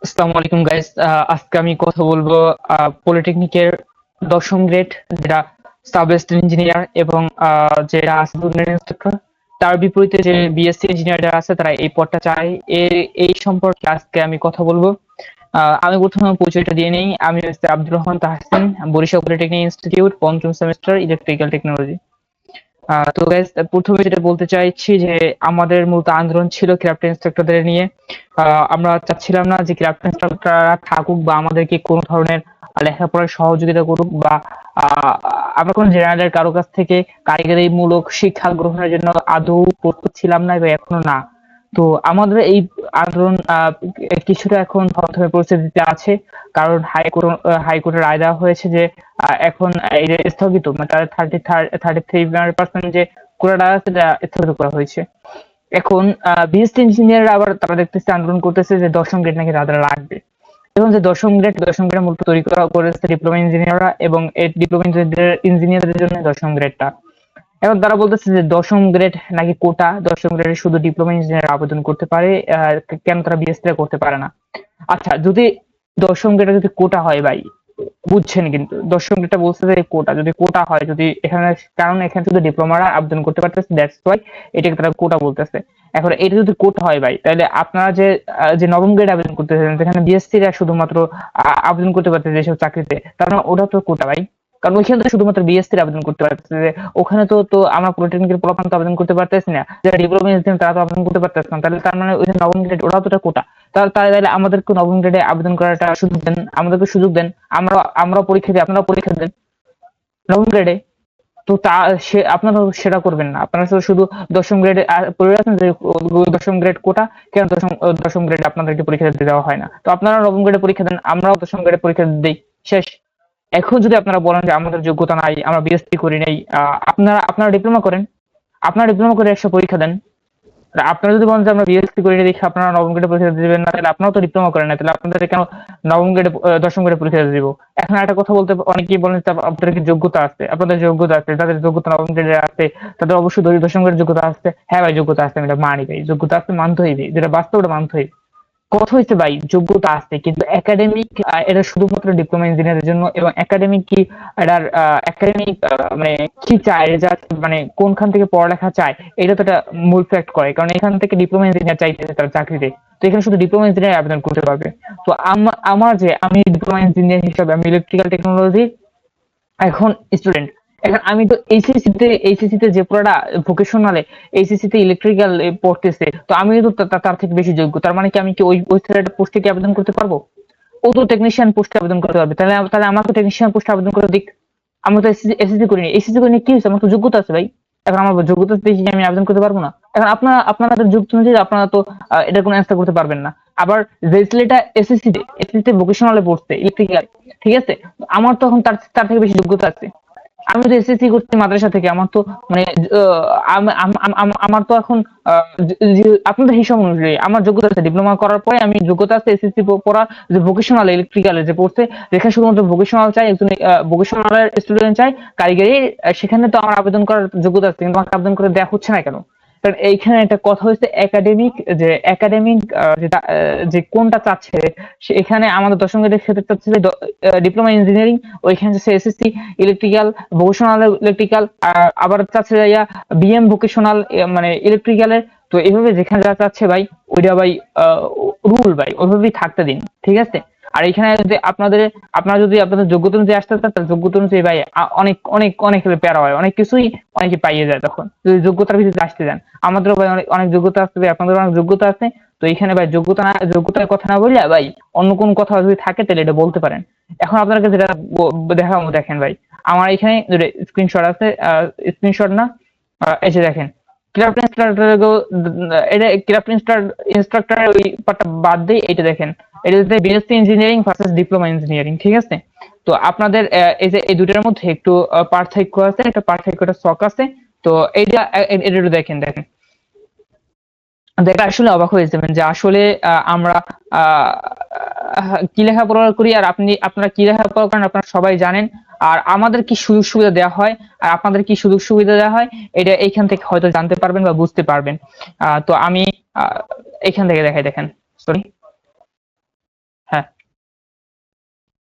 আসসালামু আলাইকুম গাইস। আজকে আমি কথা বলবো পলিটেকনিকের 10ম গ্রেড, যেটা সাব ইঞ্জিনিয়ার এবং যেটা আছে ইন্সট্রাক্টর, তার বিপরীতে যে বিএসসি ইঞ্জিনিয়ার যারা আছে তারা এই পদটা চায়। এই সম্পর্কে আজকে আমি কথা বলবো। আমি প্রথমে আমার পরিচয়টা দিয়ে নেই। আমি হচ্ছে আব্দুর রহমান তাহসিন, বরিশাল পলিটেকনিক ইনস্টিটিউট, পঞ্চম সেমিস্টার, ইলেকট্রিক্যাল টেকনোলজি। তো গাইস, প্রথমে যেটা বলতে চাইছি যে আমাদের মূলত আন্দোলন ছিল ক্রাফট ইন্সট্রাক্টরদের নিয়ে। আমরা চাচ্ছিলাম না যে ক্রাফট ইন্সট্রাক্টররা থাকুক বা আমাদেরকে কোনো ধরনের লেখাপড়ার সহযোগিতা করুক, বা আহ, আমরা কোনো জেনারেলের কারো কাছ থেকে কারিগরি মূলক শিক্ষা গ্রহণের জন্য আদৌ প্রস্তুত ছিলাম না, বা এখনো না। তো আমাদের এই আন্দোলন কিছুটা এখন থমথমে পরিস্থিতিতে আছে, কারণ হাইকোর্টের রায় দেওয়া হয়েছে যে এখন এই যে স্থগিত, মানে তাদের 33% যে কোটাটা আছে সেটা স্থগিত করা হয়েছে। এখন বিএসসি ইঞ্জিনিয়ার আবার তারা দেখতেছে আন্দোলন করতেছে যে 10ম গ্রেড নাকি তাদের লাগবে। এখন যে 10ম গ্রেড মূলত তৈরি করা করেছে ডিপ্লোমা ইঞ্জিনিয়াররা, এবং এই ডিপ্লোমা ইঞ্জিনিয়ারদের জন্য 10ম গ্রেডটা। এখন তারা বলতেছে যে 10ম গ্রেড নাকি কোটা, 10ম গ্রেডে শুধু ডিপ্লোমা ইঞ্জিনিয়ার আবেদন করতে পারে, কেন তারা বিএসসি করতে পারে না? আচ্ছা, যদি 10ম গ্রেডে যদি কোটা হয় ভাই, বুঝছেন, কিন্তু 10ম গ্রেডটা বলছে যে কোটা যদি কোটা হয়, যদি এখানে, কারণ এখানে শুধু ডিপ্লোমারা আবেদন করতে পারতেছে, দ্যাটস ওয়াই এটাকে তারা কোটা বলতেছে। এখন এটা যদি কোটা হয় ভাই, তাহলে আপনারা যে 9ম গ্রেড আবেদন করতেছেন, যেখানে বিএসসি রা শুধুমাত্র আবেদন করতে পারতেছে যেসব চাকরিতে, তার মানে ওটা তো কোটা ভাই। কারণ ওইখানে তো শুধুমাত্র বিএসসি আবেদন করতে পারতেছে, যে ওখানে তো তো আমরা পলিটেকনিকের পোলাপান তো আবেদন করতে পারতেছি না, যারা ডিপ্লোমা ইঞ্জিনিয়ার তারা তো আবেদন করতে পারতেছে না, তাহলে তার মানে ওই যে 9ম গ্রেড ওটাও তো একটা কোটা। তাহলে আমাদেরকে 9ম গ্রেডে আবেদন করাটা সুযোগ দেন, আমাদেরকে সুযোগ দেন। আমরা পরীক্ষা দিই, আপনারা পরীক্ষা দেন 9ম গ্রেডে। তো আপনারা সেটা করবেন না, আপনারা তো শুধু 10ম গ্রেডে পড়ে আছেন যে 10ম গ্রেড কোটা, কেন 10ম গ্রেডে আপনাদেরকে পরীক্ষা দিতে দেওয়া হয় না? তো আপনারা 9ম গ্রেডে পরীক্ষা দেন, আমরাও 10ম গ্রেডে পরীক্ষা দিই, শেষ। এখন যদি আপনারা বলেন যে আমাদের যোগ্যতা নাই, আমরা বিএসসি করি নাই, আপনারা ডিপ্লোমা করেন, আপনারা ডিপ্লোমা করে 100 পরীক্ষা দেন। আর আপনারা যদি বলেন যে আমরা বিএসসি করি দেখে আপনারা 9ম গ্রেডে পরীক্ষা দিবেন না, তাহলে আপনারাও তো ডিপ্লোমা করেন না, তাহলে আপনাদের কেন 9ম গ্রেডে 10ম গ্রেডে পরীক্ষা দিব? এখন একটা কথা বলতে অনেকেই বলেন যে আপনাদের কি যোগ্যতা আছে, আপনাদের যোগ্যতা আছে, তাদের যোগ্যতা 9ম গ্রেডে আছে, তাদের অবশ্যই 10ম গ্রেডের যোগ্যতা আছে। হ্যাঁ ভাই, যোগ্যতা আছে, আমি এটা মানি ভাই, যোগ্যতা আছে, মানতে হইবে, যেটা বাস্তব ওটা মানতে হইবে। কথা হইছে ভাই, যোগ্যতা আছে, কিন্তু একাডেমিক, এটা শুধুমাত্র ডিপ্লোমা ইঞ্জিনিয়ারের জন্য, এবং একাডেমিক কি, এটার একাডেমিক মানে কি চায়, মানে কোনখান থেকে পড়ালেখা চায়, এটা তো একটা মূল ফ্যাক্ট করে, কারণ এখান থেকে ডিপ্লোমা ইঞ্জিনিয়ার চাইতেছে তার চাকরিতে। তো এখানে শুধু ডিপ্লোমা ইঞ্জিনিয়ার আবেদন করতে পারবে। তো আমি ডিপ্লোমা ইঞ্জিনিয়ার হিসাবে আমি ইলেকট্রিক্যাল টেকনোলজি এখন স্টুডেন্ট। এখন আমি তো এইচএসসি তে যে পড়াটা ভোকেশনালে, এইচএসসি তে ইলেকট্রিক্যাল পড়তেছে, তো আমি তো তার থেকে বেশি যোগ্য। তার মানে কি আমি কি ওই ছেলেটার পোস্টে কি আবেদন করতে পারবো? ও তো টেকনিশিয়ান পোস্টে আবেদন করতে পারবে, তাহলে তাহলে আমাকে টেকনিশিয়ান পোস্টে আবেদন করে দিক। আমি তো এসএসসি করিনি, এসএসসি করিনি, কি হয়েছে? আমার তো যোগ্যতা আছে ভাই। এখন আমার যোগ্যতা দেখি আমি আবেদন করতে পারবো না? এখন আপনাদের যোগ্যতা অনুযায়ী আপনারা তো এটার কোনো অ্যান্সার করতে পারবেন না। আবার যে ছেলেটা এসএসসি তে ভোকেশনালে পড়ছে ইলেকট্রিক্যাল, ঠিক আছে, আমার তো এখন তার থেকে বেশি যোগ্যতা আছে। আমি তো এসএসসি করছি মাদ্রাসা থেকে, আমার তো মানে আমার তো এখন আপনাদের হিসাব অনুযায়ী আমার যোগ্যতা আছে, ডিপ্লোমা করার পরে আমি যোগ্যতা আছে এসএসসি পড়া, যে ভোকেশনাল ইলেকট্রিক্যালে যে পড়ছে, যেখানে শুধুমাত্র ভোকেশনাল চাই, একজন ভোকেশনাল স্টুডেন্ট চাই, কারিগরি, সেখানে তো আমার আবেদন করার যোগ্যতা আছে, কিন্তু আমাকে আবেদন করে দেওয়া হচ্ছে না কেন? কারণ এইখানে একটা কথা হচ্ছে একাডেমিক, যে যে কোনটা চাচ্ছে, এখানে আমাদের 10ম গ্রেডের ক্ষেত্রে চাচ্ছে যে ডিপ্লোমা ইঞ্জিনিয়ারিং, ওইখানে চাচ্ছে এসএসসি ইলেকট্রিক্যাল, ভোকেশনাল ইলেকট্রিক্যাল, আবার চাচ্ছে যাইয়া বিএম ভোকেশনাল, মানে ইলেকট্রিক্যালের। তো এইভাবে যেখানে যা চাচ্ছে ভাই, ওইটা ভাই রুল ভাই, ওইভাবেই থাকতে দিন, ঠিক আছে? আর এখানে যদি আপনারা যদি আপনাদের যোগ্যতা অনুযায়ী আসতে চান, তাহলে যোগ্যতা অনুযায়ী ভাই অনেক অনেক অনেক প্যারা হয়, অনেক কিছুই অনেকে পাইয়ে যায় তখন, যদি যোগ্যতার ভিত্তিতে আসতে যান। আমাদেরও ভাই অনেক অনেক যোগ্যতা আছে ভাই, আপনাদের অনেক যোগ্যতা আছে। তো এখানে ভাই যোগ্যতার কথা না বললে ভাই, অন্য কোন কথা যদি থাকে তাহলে এটা বলতে পারেন। এখন আপনাকে যেটা দেখাবো, দেখেন ভাই, আমার এখানে স্ক্রিনশট আছে, স্ক্রিনশট না, এই যে দেখেন, ক্রাফট ইনস্ট্রাক্টর, এটা ক্রাফট ইনস্ট্রাক্টর ওই পার্টটা বাদ দিয়ে এটা দেখেন, এটা হচ্ছে BSc engineering versus diploma engineering, ঠিক আছে? তো আপনাদের এই যে এই দুটার মধ্যে একটু পার্থক্য আছে, একটা পার্থক্যটা শখ আছে। তো এইটা এটা একটু দেখেন, দেখে আসলে অবাক হয়ে যাবেন যে আসলে আমরা কি লেখাপড়া করি, আর আপনারা কি লেখাপড়া করেন, আপনারা সবাই জানেন। আর আমাদের কি সুযোগ সুবিধা দেওয়া হয়, আর আপনাদের কি সুযোগ সুবিধা দেওয়া হয়, এটা এইখান থেকে হয়তো জানতে পারবেন বা বুঝতে পারবেন। তো আমি আহ, এখান থেকে দেখাই, দেখেন, সরি।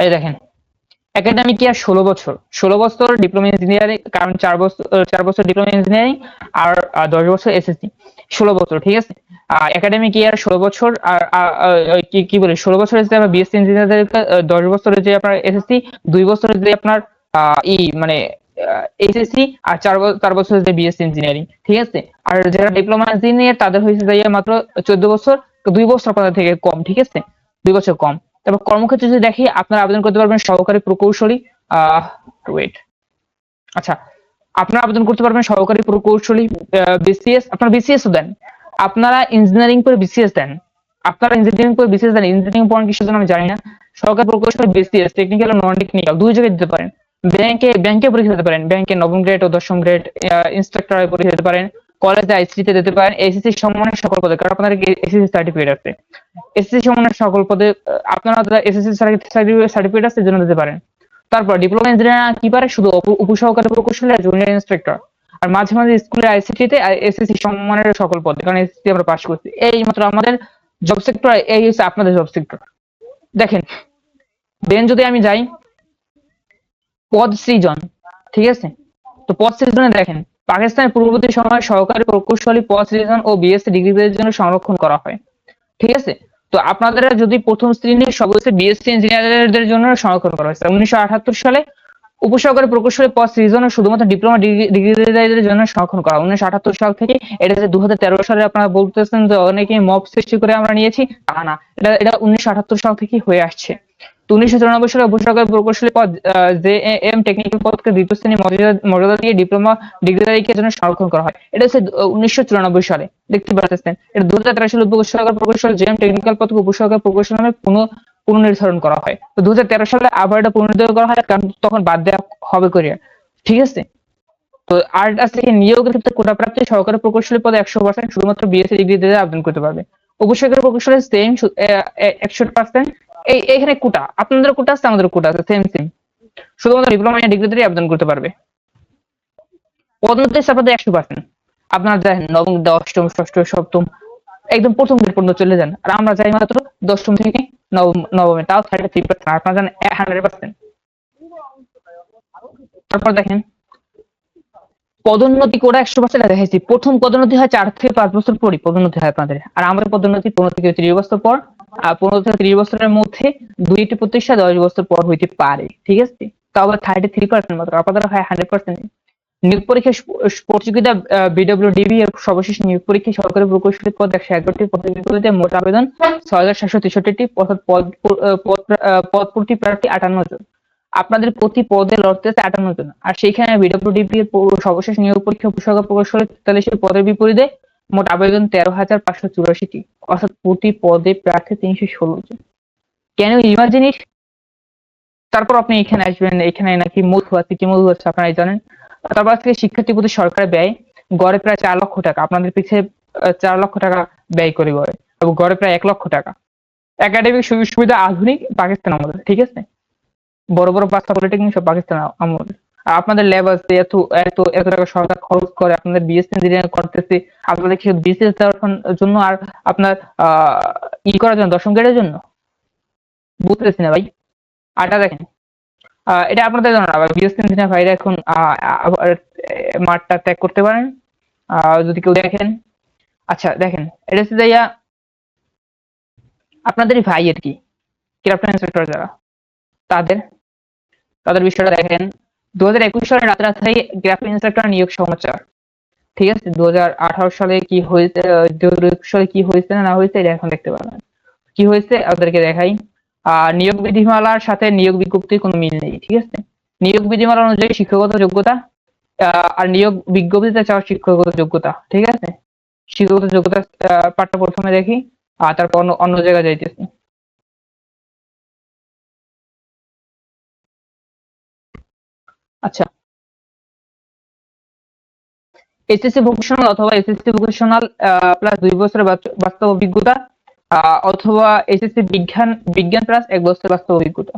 এই দেখেন একাডেমিক ইয়ার 16 বছর, 16 বছর ডিপ্লোমা ইঞ্জিনিয়ারিং, কারণ 4 বছর ডিপ্লোমা ইঞ্জিনিয়ারিং আর 10 বছর এসএসসি, 16 বছর, ঠিক আছে। একাডেমিক ইয়ার 16 বছর, আর কি কি বলে 16 বছর যে আপনার বিএসসি ইঞ্জিনিয়ারদের, 10 বছরের যে আপনার এসএসসি, 2 বছরের যে আপনার মানে এইচএসসি, আর 4 বছরের যে বিএসসি ইঞ্জিনিয়ারিং, ঠিক আছে। আর যারা ডিপ্লোমা ইঞ্জিনিয়ার তাদের হয়েছে যাইয়া মাত্র 14 বছর, 2 বছর আপনাদের থেকে কম, ঠিক আছে, 2 বছর কম। তারপর কর্মক্ষেত্রে যদি দেখি, আপনারা আবেদন করতে পারবেন সহকারী প্রকৌশলী, ওয়েট, আচ্ছা, আপনারা আবেদন করতে পারবেন সহকারী প্রকৌশলী, বিসিএস, আপনারা বিসিএস দেন, আপনারা ইঞ্জিনিয়ারিং করে বিসিএস দেন, আপনারা ইঞ্জিনিয়ারিং করে বিসিএস দেন, ইঞ্জিনিয়ারিং পড়েন কিসের জন্য আমি জানি না। সহকারী প্রকৌশলী বিসিএস, টেকনিক্যাল ও নন টেকনিক্যাল 2 জায়গায় দিতে পারেন। ব্যাংকে পরীক্ষা দিতে পারেন, ব্যাংকে নবম গ্রেড ও দশম গ্রেড ইন্সট্রাক্টরের পরীক্ষা দিতে পারেন, কলেজে আইসিটি তে দিতে পারেন, এসএসসি সম্মানের সকল পদে, কারণ আপনাদের এসএসসি সার্টিফিকেট আছে, এসএসসি সম্মানের সকল পদে আপনারা যারা এসএসসি সার্টিফিকেট আছে এজন্য দিতে পারেন। তারপর ডিপ্লোমা ইঞ্জিনিয়ার কি পারে, শুধু উপসহকারী প্রকৌশলী আর জুনিয়র ইন্সট্রাক্টর, আর মাঝে মাঝে স্কুলের আইসিটি তে এসএসসি সম্মানের সকল পদে, কারণ এসএসসি আমরা পাস করছি। এই মাত্র আমাদের জব সেক্টর, এই হচ্ছে আপনাদের জব সেক্টর। দেখেন দেন যদি আমি যাই পদ সৃজন, ঠিক আছে, তো পদ সৃজনে দেখেন পাকিস্তানের পূর্ববর্তী সময়ে সহকারী প্রকৌশলী পদ সৃজন ও বিএসসি ডিগ্রিদের জন্য সংরক্ষণ করা হয়, ঠিক আছে। তো আপনাদের যদি প্রথম শ্রেণীর সদস্য বিএসসি ইঞ্জিনিয়ারদের জন্য সংরক্ষণ করা হয়েছে 1978 সালে। উপসহকারী প্রকৌশলী পদ সৃজন শুধুমাত্র ডিপ্লোমা ডিগ্রিধারীদের জন্য সংরক্ষণ করা 1978 সাল থেকে। এটা যে 2013 সালে আপনারা বলতেছেন যে অনেকেই মব সৃষ্টি করে আমরা নিয়েছি, তা না, এটা 1978 সাল থেকে হয়ে আসছে। তো 1994 সালে উপসহকারী প্রকৌশলী পদ জেএম টেকনিক্যাল পদকে দ্বিতীয় শ্রেণী মর্যাদা দিয়ে ডিপ্লোমা ডিগ্রিধারীদের জন্য সংরক্ষণ করা হয়। এটা হচ্ছে 1994 সালে, দেখতে পাচ্ছেন। এটা 2013 সালে উপসহকারী প্রকৌশলী জেএম টেকনিক্যাল পদকে উপসহকারী প্রকৌশলী নামে পুনর্নির্ধারণ করা হয়। তো 2013 সালে আবার এটা পুনর্নির্ধারণ করা হয়, কারণ তখন বাদ দেওয়া হবে কোরিয়া, ঠিক আছে। তো আর আছে নিয়োগের ক্ষেত্রে কোটা প্রাপ্তি সহকারী প্রকৌশলী পদে 100%, শুধুমাত্র বিএসসি ডিগ্রি দিয়ে আবেদন করতে পারবে। উপসহকারী প্রকৌশলী সেম 61%। এখানে কোটা, আপনাদের কোটা আছে, আমাদের কোটা আছে, সেম সেম, শুধুমাত্র ডিপ্লোমা ডিগ্রি দিয়ে আবেদন করতে পারবে। পদোন্নতি আপনাদের 100%। আপনারা দেখেন নবম, অষ্টম, ষষ্ঠ, সপ্তম, একদম প্রথম গ্রেড পর্যন্ত চলে যান, আর আমরা যাই মাত্র দশম থেকে নবমে, তাও 33%, আপনারা জানেন 100%। তারপর দেখেন পদোন্নতি করে 100% দেখাইছি। প্রথম পদোন্নতি হয় 4 থেকে 5 বছর পরই পদোন্নতি হয় আপনাদের, আর আমাদের পদোন্নতি 15 থেকে 30 বছর পর। আর 15 থেকে 30 বছরের মধ্যে 2টি প্রতিষ্ঠা 10 বছর পর হইতে পারে, ঠিক আছে। তাও আবার 33% মাত্র, আপনাদের হয় 100%। নিয়োগ পরীক্ষা প্রতিযোগিতা বিডব্লিউডিবি এর সর্বশেষ নিয়োগ পরীক্ষায় সরকারি প্রকৌশলী পদ 111টি প্রতিযোগিতাতে মোট আবেদন 6763টি, পদ প্রতি প্রার্থী 58 জন। আপনাদের প্রতি পদে লড়তেছে 58 জন, আর সেইখানে বিডব্লিউডিবি এর সর্বশেষ নিয়োগ পরীক্ষা উপসহকারী প্রকৌশলী 43 পদের বিপরীতে মোট আবেদন 13,584টি, অর্থাৎ প্রতি পদে প্রার্থী 316 জন। Can you imagine it? তারপর আপনি এখানে আসবেন, এখানে নাকি মধু আছে, কি মধু আছে আপনারাই জানেন। তারপর থেকে শিক্ষার্থী প্রতি সরকার ব্যয় গড়ে প্রায় 4 লক্ষ টাকা, আপনাদের পিছিয়ে 4 লক্ষ টাকা ব্যয় করে গড়ে, এবং গড়ে প্রায় 1 লক্ষ টাকা। একাডেমিক সুবিধা আধুনিক পাকিস্তান আমলের, ঠিক আছে, বড় বড় 5টা পলিটেকনিক সব পাকিস্তান আমলের। আর আপনাদের ল্যাব আছে, এত এত এত টাকা সরকার খরচ করে আপনাদের বিএসসি ইঞ্জিনিয়ারিং করতেছে, আপনাদের কি বিসিএস দেওয়ার জন্য আর আপনার করার জন্য, দশম গ্রেডের জন্য? বুঝতেছি না ভাই। আরটা দেখেন, এটা আপনাদের জন্য না, বিএসসি ইঞ্জিনিয়ার ভাইরা এখন মাঠটা ত্যাগ করতে পারেন যদি কেউ দেখেন। আচ্ছা দেখেন, এটা হচ্ছে যাইয়া আপনাদের ভাই আর কি ক্রাফট ইন্সপেক্টর যারা, তাদের তাদের বিষয়টা দেখেন। 2021 সালে রাতারাতি ক্রাফট ইন্সপেক্টর নিয়োগ সমাচার, ঠিক আছে। 2018 সালে কি হয়েছে, 2021 সালে কি হয়েছে না হয়েছে এটা এখন দেখতে পাবেন। কি হয়েছে আপনাদেরকে দেখাই। নিয়োগ বিধিমালার সাথে নিয়োগ বিজ্ঞপ্তির কোনো মিল নেই, ঠিক আছে। নিয়োগ বিধিমালা অনুযায়ী শিক্ষাগত যোগ্যতা আর নিয়োগ বিজ্ঞপ্তিতে চাওয়া শিক্ষাগত যোগ্যতা, ঠিক আছে। শিক্ষাগত যোগ্যতা পাঠটা প্রথমে দেখি, আর তারপর অন্য জায়গায় যাইতেছি। আচ্ছা, এসএসসি ভোকেশনাল অথবা এসএসসি ভোকেশনাল প্লাস 2 বছরের বাস্তব অভিজ্ঞতা, অথবা এসএসসি বিজ্ঞান প্লাস 1 বছরের বাস্তব অভিজ্ঞতা।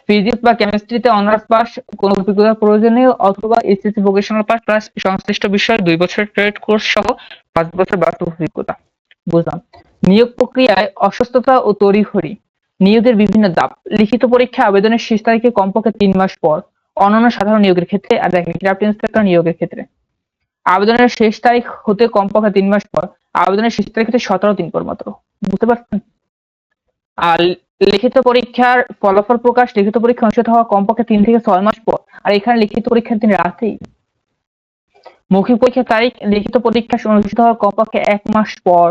ফিজিক্স বা কেমিস্ট্রিতে অনার্স পাস কোন অভিজ্ঞতা প্রয়োজনীয়, অথবা এসএসসি ভোকেশনাল পাস প্লাস সংশ্লিষ্ট বিষয়ে 2 বছরের ট্রেড কোর্স সহ 5 বছর বাস্তব অভিজ্ঞতা। বুঝলাম। নিয়োগ প্রক্রিয়ায় অসুস্থতা ও তড়িঘড়ি নিয়োগের বিভিন্ন ধাপ। লিখিত পরীক্ষা আবেদনের শেষ তারিখে কমপক্ষে ৩ মাস পর। অন্যান্য সাধারণ নিয়োগের ক্ষেত্রে আর দেখেন ক্রাফট ইন্সপেক্টর নিয়োগের ক্ষেত্রে আবেদনের শেষ তারিখ হতে কমপক্ষে ৩ মাস পর। আবেদনের শেষ তারিখ হতে ১৭ দিন পর মাত্র। বুঝতে পারছেন? আর লিখিত পরীক্ষার ফলাফল প্রকাশ লিখিত পরীক্ষা অনুষ্ঠিত হওয়া কমপক্ষে ৩ থেকে ৬ মাস পর। আর এখানে লিখিত পরীক্ষার দিন রাতেই। মৌখিক পরীক্ষার তারিখ লিখিত পরীক্ষা অনুষ্ঠিত হওয়ার কমপক্ষে ১ মাস পর,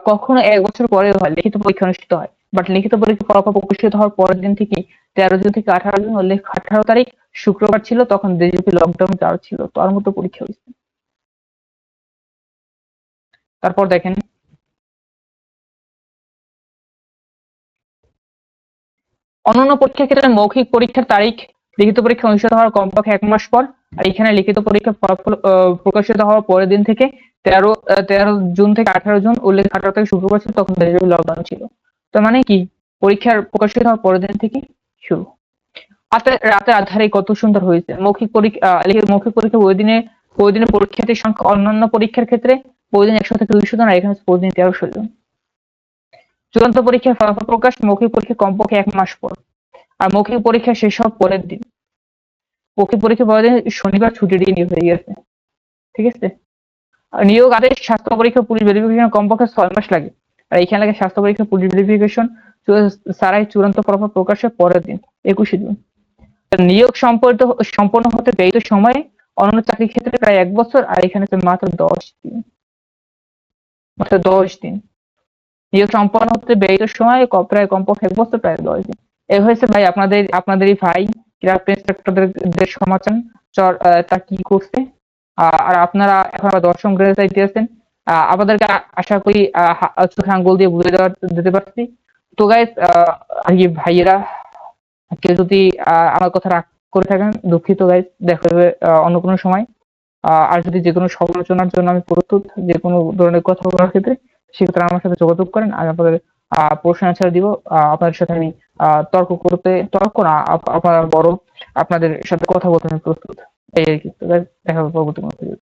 কখনো ১ বছর পরেও হয় লিখিত পরীক্ষা অনুষ্ঠিত হয়। বাট লিখিত পরীক্ষা ফলাফল প্রকাশিত হওয়ার পরের দিন থেকে ১৩ জুন থেকে ১৮ জুন, উল্লেখ ১৮ তারিখ শুক্রবার ছিল, তখন দেশব্যাপী লকডাউন চালু ছিল, তার মতো পরীক্ষা হয়েছে। তারপর দেখেন অন্যান্য পরীক্ষার ক্ষেত্রে মৌখিক পরীক্ষার তারিখ লিখিত পরীক্ষা অনুষ্ঠিত হওয়ার কমপক্ষে ১ মাস পর। আর এখানে লিখিত পরীক্ষার ফলাফল প্রকাশিত হওয়ার পরের দিন থেকে ১৩ জুন থেকে ১৮ জুন, উল্লেখ ১৮ তারিখ শুক্রবার ছিল, তখন দেশব্যাপী লকডাউন ছিল। তার মানে কি পরীক্ষার প্রকাশিত হওয়ার পরের দিন থেকে শুরু। রাতে আধারে কত সুন্দর হয়েছে। মৌখিক পরীক্ষা ওই দিনে পরীক্ষার্থীর সংখ্যা অন্যান্য পরীক্ষার ক্ষেত্রে প্রতিদিন ১০০ থেকে ২০০ জন, আর এখানে প্রতিদিন ১৩০০ জন। চূড়ান্ত পরীক্ষার ফলাফল প্রকাশ মৌখিক পরীক্ষা কমপক্ষে ১ মাস পর। আর মৌখিক পরীক্ষা শেষ হওয়ার পরের দিন। মৌখিক পরীক্ষা পরের দিন শনিবার ছুটির দিন হয়ে গেছে। ঠিক আছে? আর নিয়োগ আদেশ স্বাস্থ্য পরীক্ষা পুলিশ ভেরিফিকেশন কমপক্ষে ৬ মাস লাগে। আর এখানে লাগে স্বাস্থ্য পরীক্ষা পুলিশ ভেরিফিকেশন ছাড়াই চূড়ান্ত ফলাফল প্রকাশের পরের দিন ২১শে জুন। নিয়োগ সম্পন্ন হতে ব্যয়িত সময়ে অন্যান্য চাকরির ক্ষেত্রে প্রায় ১ বছর, আর এখানে মাত্র ১০ দিন। মাত্র ১০ দিন। নিয়োগ সম্পন্ন হতে ব্যয়িত সময় প্রায় কমপক্ষে ১ বছর, প্রায় ১০ দিন। এ হয়েছে ভাই আপনাদেরই ভাই ক্রাফট ইন্সপেক্টরদের সমাচার তা কি করছে। আর আপনারা এখন আবার ১০ম গ্রেডে চাইতেছেন। আপনাদেরকে আশা করি চোখে আঙ্গুল দিয়ে বুঝে দিতে পারছি। তো গাইস, আর কি ভাইয়েরা, কেউ যদি আমার কথা রাগ করে থাকেন, দুঃখিত গাইস। দেখা হবে অন্য কোনো সময়। আর যদি যে কোনো সমালোচনার জন্য আমি প্রস্তুত, যে কোনো ধরনের কথা বলার ক্ষেত্রে, সেক্ষেত্রে আমার সাথে যোগাযোগ করেন। আমি আপনাদের প্রশ্ন অ্যান্সার দিব। আপনাদের সাথে আমি তর্ক না, আপনারা বড়, আপনাদের সাথে কথা বলতে আমি প্রস্তুত। এই আর কি। তো guys, দেখা হবে পরবর্তী কোনো ভিডিওতে।